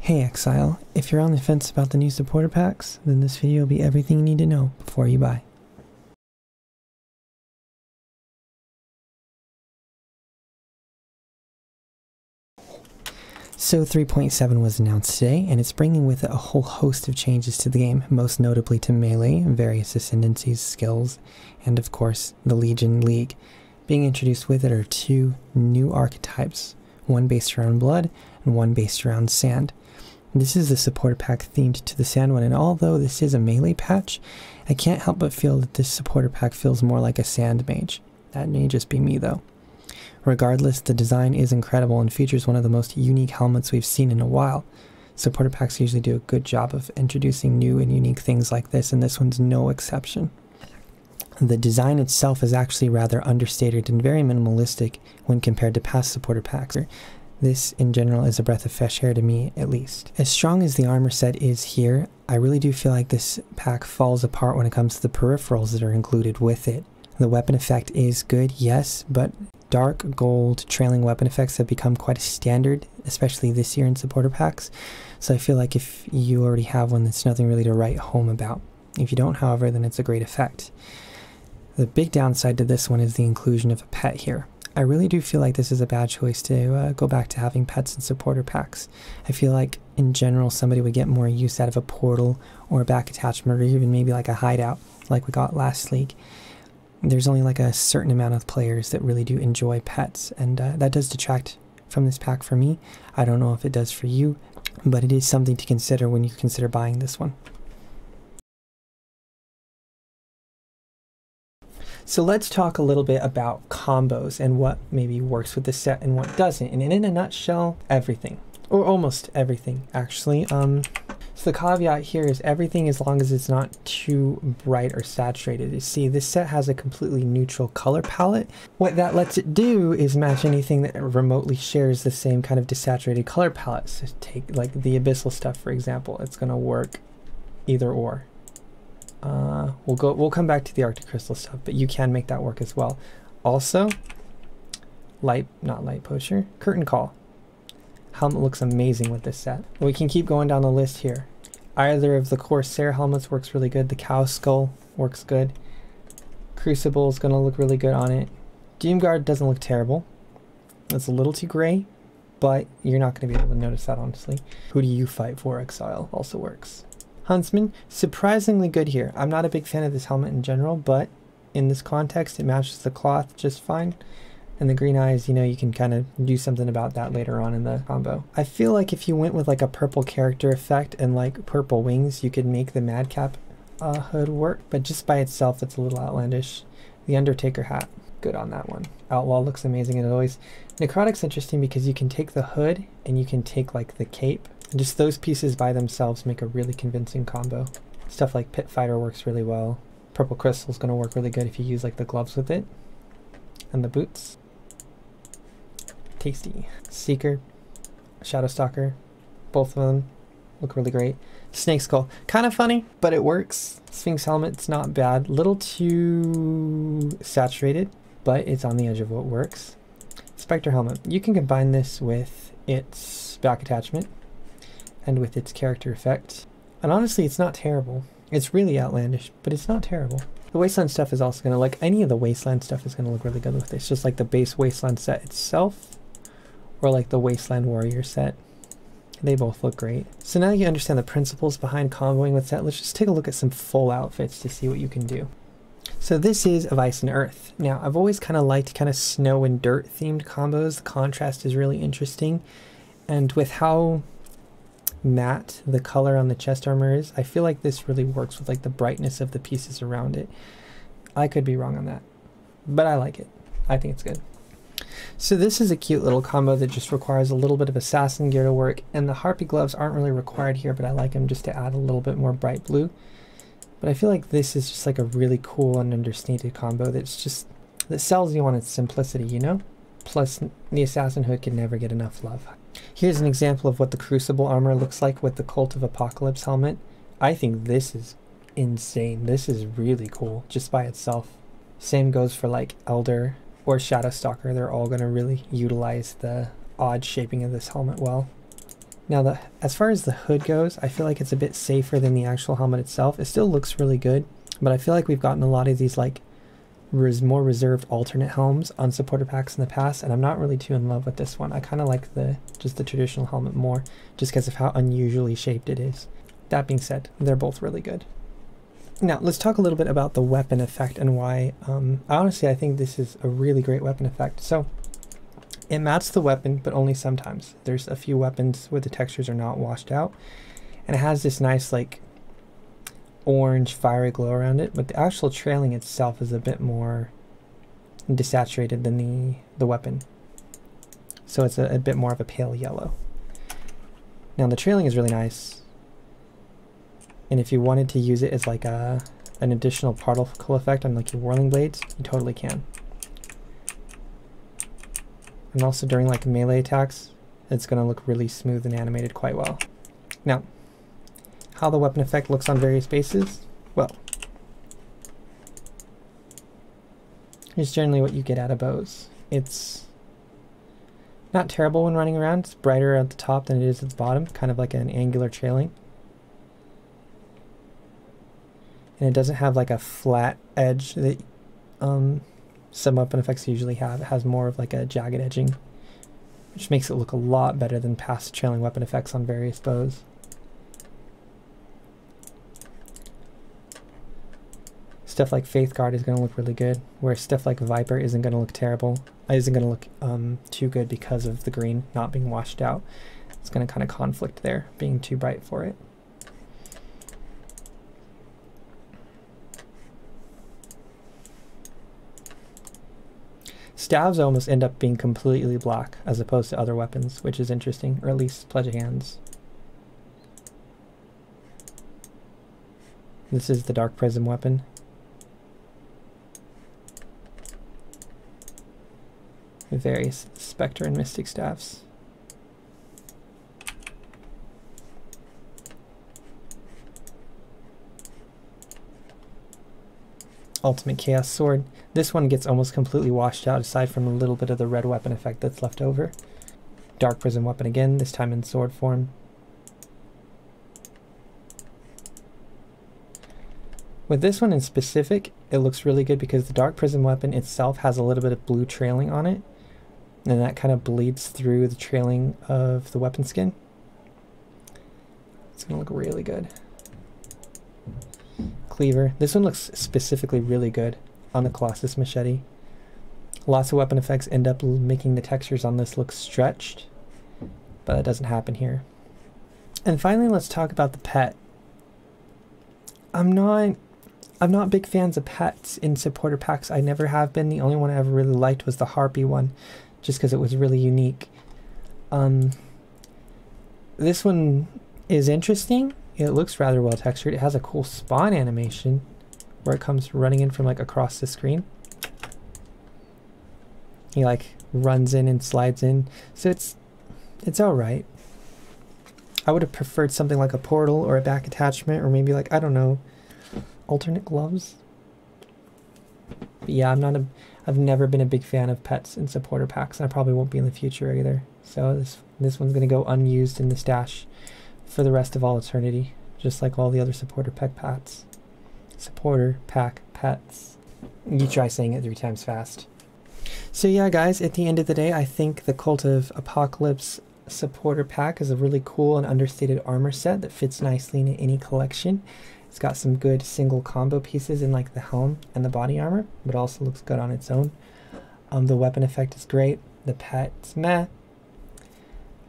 Hey Exile, if you're on the fence about the new supporter packs, then this video will be everything you need to know before you buy. So 3.7 was announced today, and it's bringing with it a whole host of changes to the game, most notably to melee, various ascendancies, skills, and of course the Legion League. Being introduced with it are two new archetypes, one based around blood and one based around sand. This is the supporter pack themed to the sand one, and although this is a melee patch, I can't help but feel that this supporter pack feels more like a sand mage. That may just be me though. Regardless, the design is incredible and features one of the most unique helmets we've seen in a while. Supporter packs usually do a good job of introducing new and unique things like this, and this one's no exception. The design itself is actually rather understated and very minimalistic when compared to past supporter packs. This, in general, is a breath of fresh air to me, at least. As strong as the armor set is here, I really do feel like this pack falls apart when it comes to the peripherals that are included with it. The weapon effect is good, yes, but dark gold trailing weapon effects have become quite a standard, especially this year in supporter packs, so I feel like if you already have one, there's nothing really to write home about. If you don't, however, then it's a great effect. The big downside to this one is the inclusion of a pet here. I really do feel like this is a bad choice to go back to having pets in supporter packs. I feel like, in general, somebody would get more use out of a portal or a back attachment or even maybe like a hideout like we got last league. There's only like a certain amount of players that really do enjoy pets, and that does detract from this pack for me. I don't know if it does for you, but it is something to consider when you consider buying this one. So let's talk a little bit about combos and what maybe works with the set and what doesn't. And in a nutshell, everything. Or almost everything, actually. So the caveat here is everything as long as it's not too bright or saturated. You see, this set has a completely neutral color palette. What that lets it do is match anything that remotely shares the same kind of desaturated color palette. So take like the abyssal stuff, for example. It's going to work either or. We'll come back to the Arctic Crystal stuff, but you can make that work as well. Also, not light poacher, curtain call. Helmet looks amazing with this set. We can keep going down the list here. Either of the Corsair helmets works really good. The cow skull works good. Crucible is going to look really good on it. Doomguard doesn't look terrible. It's a little too gray, but you're not going to be able to notice that, honestly. Who do you fight for? Exile also works. Huntsman, surprisingly good here. I'm not a big fan of this helmet in general, but in this context it matches the cloth just fine. And the green eyes, you know, you can kind of do something about that later on in the combo. I feel like if you went with like a purple character effect and like purple wings, you could make the Madcap hood work, but just by itself it's a little outlandish. The Undertaker hat, good on that one. Outlaw looks amazing as always. Necrotic's interesting because you can take the hood and you can take like the cape. And just those pieces by themselves make a really convincing combo. Stuff like Pit Fighter works really well. Purple Crystal is going to work really good if you use like the gloves with it. And the boots. Tasty. Seeker, Shadow Stalker, both of them look really great. Snake Skull, kind of funny, but it works. Sphinx Helmet's not bad. Little too saturated, but it's on the edge of what works. Spectre Helmet, you can combine this with its back attachment and with its character effect. And honestly, it's not terrible. It's really outlandish, but it's not terrible. The Wasteland stuff is also going to, like any of the Wasteland stuff is going to look really good with this. Just like the base Wasteland set itself, or like the Wasteland Warrior set. They both look great. So now you understand the principles behind comboing with that. Let's just take a look at some full outfits to see what you can do. So this is of Ice and Earth. Now, I've always kind of liked kind of snow and dirt themed combos. The contrast is really interesting. And with how matte the color on the chest armor is, I feel like this really works with like the brightness of the pieces around it. I could be wrong on that, but I like it. I think it's good. So this is a cute little combo that just requires a little bit of assassin gear to work, and the Harpy gloves aren't really required here, but I like them just to add a little bit more bright blue. But I feel like this is just like a really cool and understated combo that sells you on its simplicity, you know? Plus the assassin hood can never get enough love. Here's an example of what the Crucible armor looks like with the Cult of Apocalypse helmet. I think this is insane. This is really cool just by itself. Same goes for like Elder or Shadow Stalker. They're all going to really utilize the odd shaping of this helmet well. Now, as far as the hood goes, I feel like it's a bit safer than the actual helmet itself. It still looks really good, but I feel like we've gotten a lot of these like more reserved alternate helms on supporter packs in the past, and I'm not really too in love with this one. I kind of like just the traditional helmet more, just because of how unusually shaped it is. That being said, they're both really good. Now, let's talk a little bit about the weapon effect and why, honestly, I think this is a really great weapon effect. So, it mats the weapon, but only sometimes. There's a few weapons where the textures are not washed out, and it has this nice, like, orange fiery glow around it, but the actual trailing itself is a bit more desaturated than the weapon. So it's a bit more of a pale yellow. Now, the trailing is really nice. And if you wanted to use it as like an additional particle effect on like your whirling blades, you totally can. And also during like melee attacks, it's going to look really smooth and animated quite well. Now, how the weapon effect looks on various bases? Well, here's generally what you get out of bows. It's not terrible when running around. It's brighter at the top than it is at the bottom, kind of like an angular trailing. And it doesn't have like a flat edge that some weapon effects usually have. It has more of like a jagged edging, which makes it look a lot better than past trailing weapon effects on various bows. Stuff like Faith Guard is going to look really good, whereas stuff like Viper isn't going to look terrible. Isn't going to look too good because of the green not being washed out. It's going to kind of conflict there, being too bright for it. Staves almost end up being completely black as opposed to other weapons, which is interesting, or at least Pledge of Hands. This is the Dark Prism weapon. With various Spectre and Mystic staffs. Ultimate Chaos Sword. This one gets almost completely washed out aside from a little bit of the red weapon effect that's left over. Dark Prism weapon again, this time in sword form. With this one in specific, it looks really good because the Dark Prism weapon itself has a little bit of blue trailing on it, and that kind of bleeds through the trailing of the weapon skin. It's going to look really good. Cleaver. This one looks specifically really good on the Colossus Machete. Lots of weapon effects end up making the textures on this look stretched, but that doesn't happen here. And finally, let's talk about the pet. I'm not big fans of pets in supporter packs. I never have been. The only one I ever really liked was the Harpy one, just because it was really unique. This one is interesting. It looks rather well textured. It has a cool spawn animation where it comes running in from like across the screen. He like runs in and slides in. So it's alright. I would have preferred something like a portal or a back attachment, or maybe like, I don't know, alternate gloves. But yeah, I've never been a big fan of pets in supporter packs, and I probably won't be in the future either. So this one's gonna go unused in the stash for the rest of all eternity, just like all the other supporter pack pets. Supporter pack pets. You try saying it 3 times fast. So yeah, guys, at the end of the day, I think the Cult of Apocalypse supporter pack is a really cool and understated armor set that fits nicely in any collection. It's got some good single combo pieces in like the helm and the body armor, but also looks good on its own. The weapon effect is great. The pet's meh.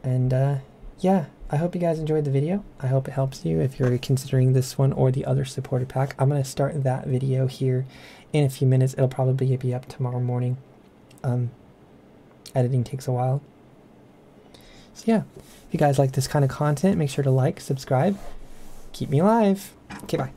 And yeah, I hope you guys enjoyed the video. I hope it helps you if you're considering this one or the other supporter pack. I'm going to start that video here in a few minutes. It'll probably be up tomorrow morning. Editing takes a while. So yeah, if you guys like this kind of content, make sure to like, subscribe, keep me alive. Okay, bye.